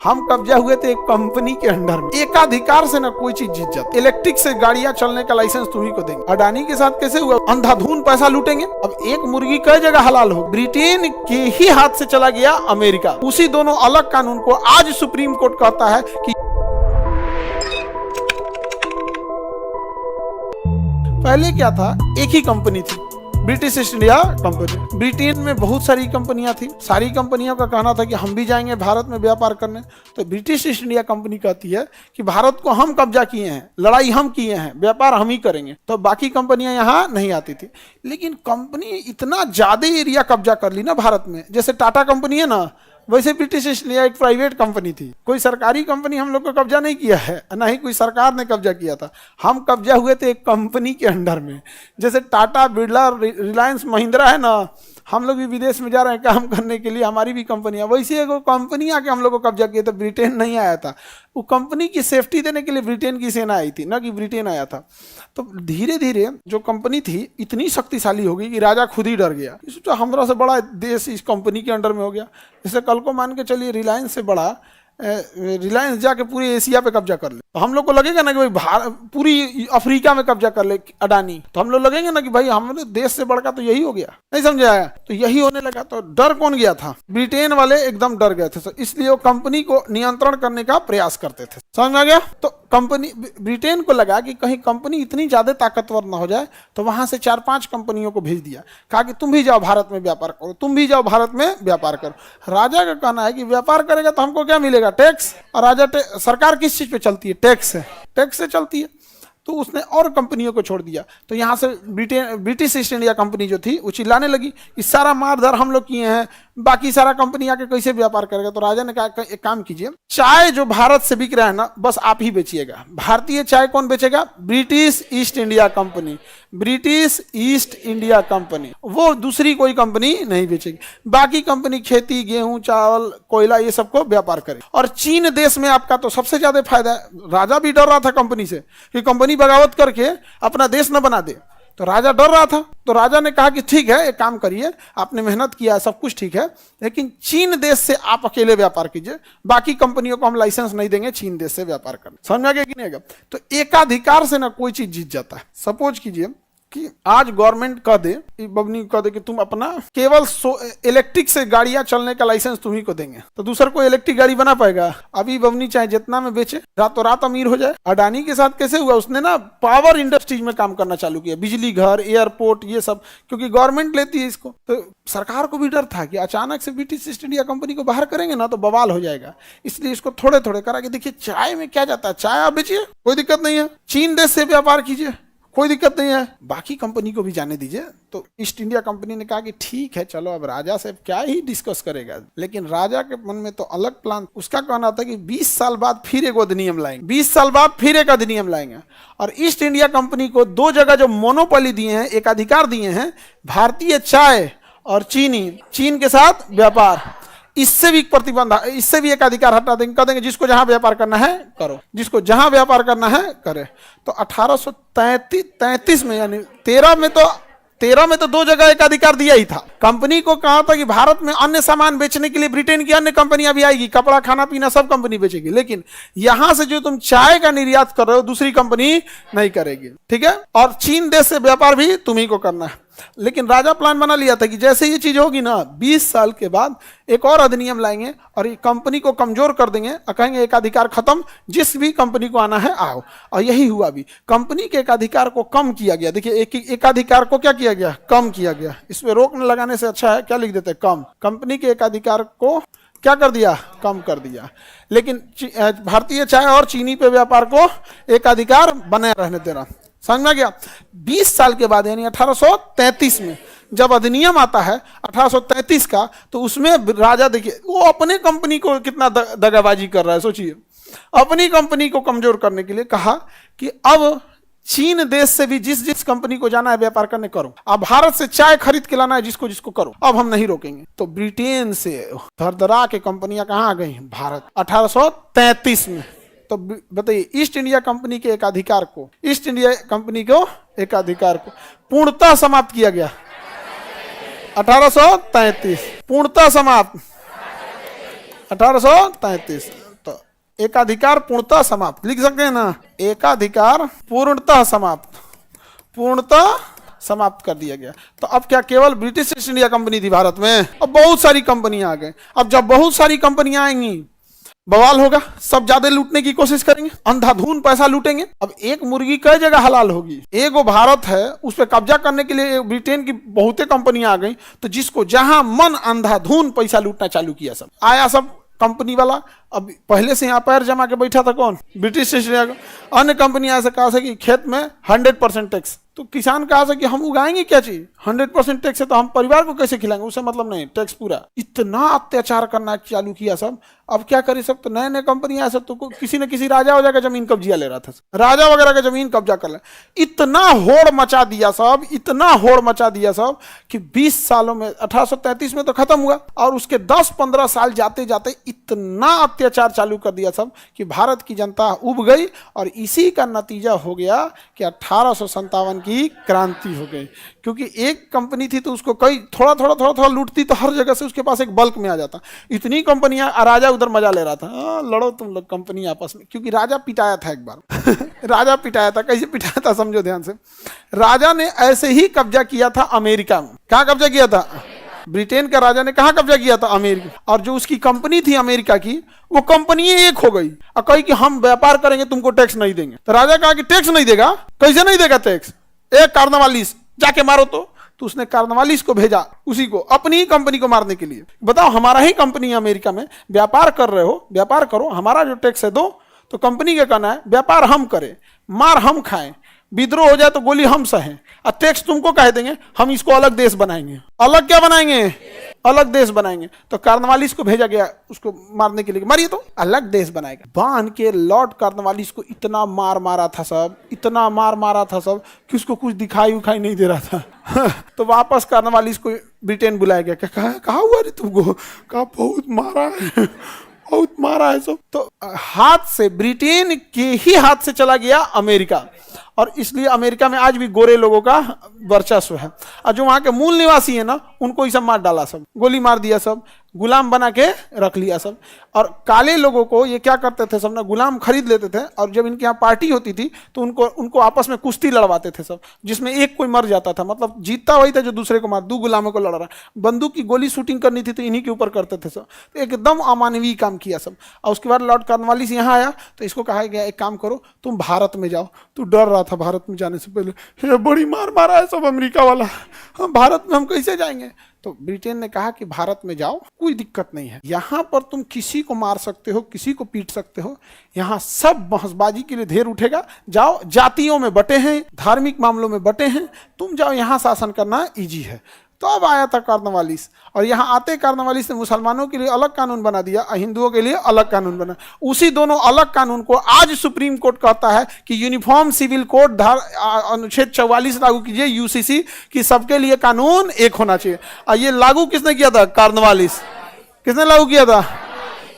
हम कब्जा हुए थे एक कंपनी के अंडर में। एकाधिकार से ना कोई चीज जीत जाती। इलेक्ट्रिक से गाड़ियां चलने का लाइसेंस तुम्ही को देंगे। अडानी के साथ कैसे हुआ? अंधाधुन पैसा लूटेंगे। अब एक मुर्गी कई जगह हलाल हो। ब्रिटेन के ही हाथ से चला गया अमेरिका। उसी दोनों अलग कानून को आज सुप्रीम कोर्ट कहता है कि पहले क्या था, एक ही कंपनी थी, British east India company. Britain में बहुत सारी कंपनियां थी। सारी कंपनियों का कहना था कि हम भी जाएंगे भारत में व्यापार करने। तो ब्रिटिश ईस्ट इंडिया कंपनी कहती है कि भारत को हम कब्जा किए हैं, लड़ाई हम किए हैं, व्यापार हम ही करेंगे। तो बाकी कंपनियां यहाँ नहीं आती थी। लेकिन कंपनी इतना ज्यादा एरिया कब्जा कर ली ना भारत में, जैसे टाटा कंपनी है ना, वैसे ब्रिटिश ईस्ट इंडिया एक प्राइवेट कंपनी थी। कोई सरकारी कंपनी हम लोग को कब्जा नहीं किया है, ना ही कोई सरकार ने कब्जा किया था। हम कब्जा हुए थे एक कंपनी के अंडर में। जैसे टाटा, बिरला, रिलायंस, महिंद्रा है ना, हम लोग भी विदेश में जा रहे हैं काम करने के लिए, हमारी भी कंपनियां, वैसे एक कंपनी आके हम लोग को कब्जा किया था। ब्रिटेन नहीं आया था। वो कंपनी की सेफ्टी देने के लिए ब्रिटेन की सेना आई थी, ना कि ब्रिटेन आया था। तो धीरे धीरे जो कंपनी थी इतनी शक्तिशाली हो गई कि राजा खुद ही डर गया। तो हमारा से बड़ा देश इस कंपनी के अंडर में हो गया। जैसे कल को मान के चलिए रिलायंस से बड़ा रिलायंस जाके पूरे एशिया पे कब्जा कर ले, तो हम लोग को लगेगा ना कि भाई पूरी अफ्रीका में कब्जा कर ले अडानी, तो हम लोग लगेंगे ना कि भाई हमारे देश से बड़का तो यही हो गया। नहीं समझा आया? तो यही होने लगा। तो डर कौन गया था? ब्रिटेन वाले एकदम डर गए थे। तो इसलिए वो कंपनी को नियंत्रण करने का प्रयास करते थे। समझ में आ गया? तो कंपनी, ब्रिटेन को लगा कि कहीं कंपनी इतनी ज्यादा ताकतवर ना हो जाए, तो वहां से 4-5 कंपनियों को भेज दिया। कहा कि तुम भी जाओ भारत में व्यापार करो, तुम भी जाओ भारत में व्यापार करो। राजा का कहना है कि व्यापार करेगा तो हमको क्या मिलेगा? टैक्स। और राजा सरकार किस चीज पे चलती है? टैक्स से। टैक्स से चलती है। तो उसने और कंपनियों को छोड़ दिया। तो यहाँ से ब्रिटिश ईस्ट इंडिया कंपनी जो थी वो चिल्लाने लगी, इस सारा मारधार हम लोग किए हैं, बाकी सारा कंपनी आके कैसे व्यापार करेगा? तो राजा ने कहा एक काम कीजिए, चाय जो भारत से बिक रहा है ना, बस आप ही बेचिएगा। भारतीय चाय कौन बेचेगा? British east India company. British east India company, वो दूसरी कोई कंपनी नहीं बेचेगी। बाकी कंपनी खेती, गेहूं, चावल, कोयला, ये सबको व्यापार करे। और चीन देश में आपका तो सबसे ज्यादा फायदा है। राजा भी डर रहा था कंपनी से कि कंपनी बगावत करके अपना देश न बना दे। तो राजा डर रहा था। तो राजा ने कहा कि ठीक है, एक काम करिए, आपने मेहनत किया है, सब कुछ ठीक है, लेकिन चीन देश से आप अकेले व्यापार कीजिए, बाकी कंपनियों को हम लाइसेंस नहीं देंगे चीन देश से व्यापार करने। समझ में आ गया कि नहीं आएगा? तो एकाधिकार से ना कोई चीज जीत जाता है। सपोज कीजिए कि आज गवर्नमेंट कह दे, बबनी कह दे कि तुम अपना केवल इलेक्ट्रिक से गाड़ियां चलने का लाइसेंस तुम्ही को देंगे, तो दूसरा कोई इलेक्ट्रिक गाड़ी बना पाएगा? अभी बबनी चाहे जितना में बेचे, रातों रात अमीर हो जाए। अडानी के साथ कैसे हुआ? उसने ना पावर इंडस्ट्रीज में काम करना चालू किया, बिजली घर, एयरपोर्ट, ये सब, क्योंकि गवर्नमेंट लेती है इसको। तो सरकार को भी डर था कि अचानक से ब्रिटिश ईस्ट इंडिया कंपनी को बाहर करेंगे ना तो बवाल हो जाएगा। इसलिए इसको थोड़े थोड़े करा कि देखिए चाय में क्या जाता है, चाय आप बेचिए, कोई दिक्कत नहीं है, चीन देश से व्यापार कीजिए, कोई दिक्कत नहीं है, बाकी कंपनी को भी जाने दीजिए। तो ईस्ट इंडिया कंपनी ने कहा कि ठीक है, चलो अब राजा से क्या ही डिस्कस करेगा। लेकिन राजा के मन में तो अलग प्लान। उसका कहना था कि 20 साल बाद फिर एक अधिनियम लाएंगे, 20 साल बाद फिर एक अधिनियम लाएंगे। और ईस्ट इंडिया कंपनी को 2 जगह जो मोनोपोली दिए हैं, एक अधिकार दिए हैं, भारतीय चाय और चीन के साथ व्यापार, इससे भी प्रतिबंध, इससे भी एक अधिकार हटा देंगे। कह देंगे जिसको जहां व्यापार करना है करो, जिसको जहां व्यापार करना है करे। तो 1833 में, यानी 13 में तो 2 जगह एक अधिकार दिया ही था। कंपनी को कहा था कि भारत में अन्य सामान बेचने के लिए ब्रिटेन की अन्य कंपनियां भी आएगी, कपड़ा, खाना पीना सब कंपनी बेचेगी, लेकिन यहां से जो तुम चाय का निर्यात कर रहे हो दूसरी कंपनी नहीं करेगी, ठीक है? और चीन देश से व्यापार भी तुम्ही को करना है। लेकिन राजा प्लान बना लिया था कि जैसे ये चीज होगी ना, 20 साल के बाद एक और अधिनियम लाएंगे और ये कंपनी को कमजोर कर देंगे और कहेंगे एक अधिकार खत्म, जिस भी कंपनी को आना है आओ। और यही हुआ भी, कंपनी के एक अधिकार को कम किया गया। देखिए एक अधिकार को क्या किया गया? कम किया गया। इसमें रोक न लगाने से अच्छा है क्या लिख देते? कम। कंपनी के एक अधिकार को क्या कर दिया? कम कर दिया। लेकिन भारतीय चाय और चीनी पे व्यापार को एक अधिकार बने रहने देना। समझ में गया? 20 साल के बाद, यानी 1833 में जब अधिनियम आता है 1833 का, तो उसमें राजा देखिए वो अपने कंपनी को कितना दगाबाजी कर रहा है। सोचिए, अपनी कंपनी को कमजोर करने के लिए कहा कि अब चीन देश से भी जिस कंपनी को जाना है व्यापार करने करो, अब भारत से चाय खरीद के लाना है जिसको करो, अब हम नहीं रोकेंगे। तो ब्रिटेन से धरधरा के कंपनियां कहां आ गई? भारत, 1833 में। तो बताइए, ईस्ट इंडिया कंपनी के एक अधिकार को, ईस्ट इंडिया कंपनी को एक अधिकार को पूर्णतः समाप्त किया गया 1833, पूर्णतः समाप्त 1833। एकाधिकार पूर्णतः समाप्त, लिख सकते हैं ना, एकाधिकार पूर्णतः समाप्त, पूर्णतः समाप्त कर दिया गया। तो अब क्या केवल ब्रिटिश ईस्ट इंडिया कंपनी थी भारत में? अब बहुत सारी कंपनियां आ गई। अब जब बहुत सारी कंपनियां आएंगी, बवाल होगा, सब ज्यादा लूटने की कोशिश करेंगे, अंधाधुन पैसा लूटेंगे। अब एक मुर्गी कई जगह हलाल होगी, एक वो भारत है, उस पर कब्जा करने के लिए ब्रिटेन की बहुते कंपनियां आ गई, तो जिसको जहां मन अंधाधुन पैसा लूटना चालू किया, सब आया, सब कंपनी वाला। अब पहले से यहाँ पैर जमा के बैठा था कौन? ब्रिटिश ईस्ट इंडिया का। अन्य कंपनियां ऐसे कहा था कि खेत में 100% टैक्स, तो किसान कहा था कि हम उगाएंगे क्या चीज, 100% टैक्स है तो हम परिवार को कैसे खिलाएंगे, उससे मतलब नहीं, टैक्स पूरा। इतना अत्याचार करना चालू किया सब। अब क्या करे सब, तो नए नए कंपनियां ऐसे, तो किसी न किसी राजा वजह का जमीन कब्जा ले रहा था, राजा वगैरह का जमीन कब्जा कर ले। इतना होड़ मचा दिया सब, इतना होड़ मचा दिया सब कि 20 सालों में, 1833 में तो खत्म हुआ, और उसके 10-15 साल जाते जाते इतना अत्याचार चालू कर दिया सब कि भारत की जनता उब गई। और इसी का नतीजा हो गया कि 1857 की क्रांति हो गई। क्योंकि एक कंपनी थी तो उसको कई थोड़ा लूटती, तो हर जगह से उसके पास एक बल्क में आ जाता। इतनी कंपनियां, राजा उधर मजा ले रहा था, लड़ो तुम लोग कंपनी आपस में, क्योंकि राजा पिटाया था एक बार राजा पिटाया था, कैसे पिटाया था समझो ध्यान से। राजा ने ऐसे ही कब्जा किया था अमेरिका में। कहां कब्जा किया था? ब्रिटेन का राजा ने कहां कब्जा किया था? अमेरिका। और जो उसकी कंपनी थी अमेरिका की, वो कंपनी एक हो गई और कही कि हम व्यापार करेंगे, तुमको टैक्स नहीं देंगे। तो राजा कहा कि टैक्स नहीं देगा? कैसे नहीं देगा टैक्स? एक कार्नवालिस जाके मारो। तो उसने कार्नवालिस को भेजा, उसी को, अपनी ही कंपनी को मारने के लिए। बताओ, हमारा ही कंपनी अमेरिका में, व्यापार कर रहे हो, व्यापार करो, हमारा जो टैक्स है दो। तो कंपनी का कहना है व्यापार हम करें, मार हम खाएं, विद्रोह हो जाए तो गोली हम सहें, और टैक्स तुमको कह देंगे, हम इसको अलग देश बनाएंगे। अलग क्या बनाएंगे? अलग देश बनाएंगे। तो कार्नवालिस को भेजा गया उसको मारने के लिए, मारिए तो अलग देश बनाएगा। बांध के लॉर्ड कार्नवालिस को इतना मार मारा था सब, इतना मार मारा था सब कि उसको कुछ दिखाई उखाई नहीं दे रहा था तो वापस कार्नवालिस को ब्रिटेन बुलाया गया। क्या कहा हुआ रे तुमको? कहा बहुत मारा है बहुत मारा है सब। तो हाथ से, ब्रिटेन के ही हाथ से चला गया अमेरिका, और इसलिए अमेरिका में आज भी गोरे लोगों का वर्चस्व है। और जो वहां के मूल निवासी है ना, उनको ही सब मार डाला, सब गोली मार दिया, सब गुलाम बना के रख लिया सब। और काले लोगों को ये क्या करते थे सब ना, गुलाम खरीद लेते थे, और जब इनके यहाँ पार्टी होती थी तो उनको आपस में कुश्ती लड़वाते थे सब, जिसमें एक कोई मर जाता था, मतलब जीतता वही था जो दूसरे को मार, 2 गुलामों को लड़ रहा। बंदूक की गोली शूटिंग करनी थी तो इन्हीं के ऊपर करते थे सब। तो एकदम अमानवीय काम किया सब। और उसके बाद लॉर्ड कॉर्नवालिस यहाँ आया तो इसको कहा गया एक काम करो, तुम भारत में जाओ। तो डर रहा था भारत में जाने से पहले, ये बड़ी मार मारा है सब अमेरिका वाला, हम भारत में हम कैसे जाएंगे? तो ब्रिटेन ने कहा कि भारत में जाओ, कोई दिक्कत नहीं है, यहां पर तुम किसी को मार सकते हो, किसी को पीट सकते हो, यहां सब बहसबाजी के लिए ढेर उठेगा। जाओ, जातियों में बटे हैं, धार्मिक मामलों में बटे हैं, तुम जाओ, यहां शासन करना इजी है। तो अब आया था कार्नवालिस, और यहाँ आते कार्नवालिस ने मुसलमानों के लिए अलग कानून बना दिया और हिंदुओं के लिए अलग कानून बना। उसी दोनों अलग कानून को आज सुप्रीम कोर्ट कहता है कि यूनिफॉर्म सिविल कोड अनुच्छेद 44 लागू कीजिए, यूसीसी, कि सबके लिए कानून एक होना चाहिए। और ये लागू किसने किया था? कार्नवालिस। किसने लागू किया था?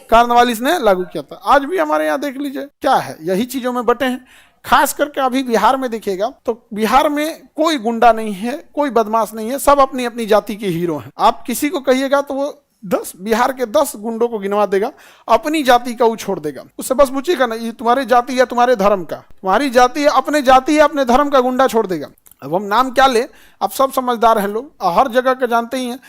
कार्नवालिस ने लागू किया था। आज भी हमारे यहाँ देख लीजिए क्या है, यही चीजों में बटे हैं। खास करके अभी बिहार में देखिएगा तो बिहार में कोई गुंडा नहीं है, कोई बदमाश नहीं है, सब अपनी अपनी जाति के हीरो हैं। आप किसी को कहिएगा तो वो 10 बिहार के 10 गुंडों को गिनवा देगा, अपनी जाति का वो छोड़ देगा। उससे बस पूछिएगा ना, ये तुम्हारी जाति है तुम्हारे धर्म का, तुम्हारी जाति है अपने धर्म का गुंडा छोड़ देगा। अब हम नाम क्या ले, आप सब समझदार हैं लोग, हर जगह के जानते ही हैं।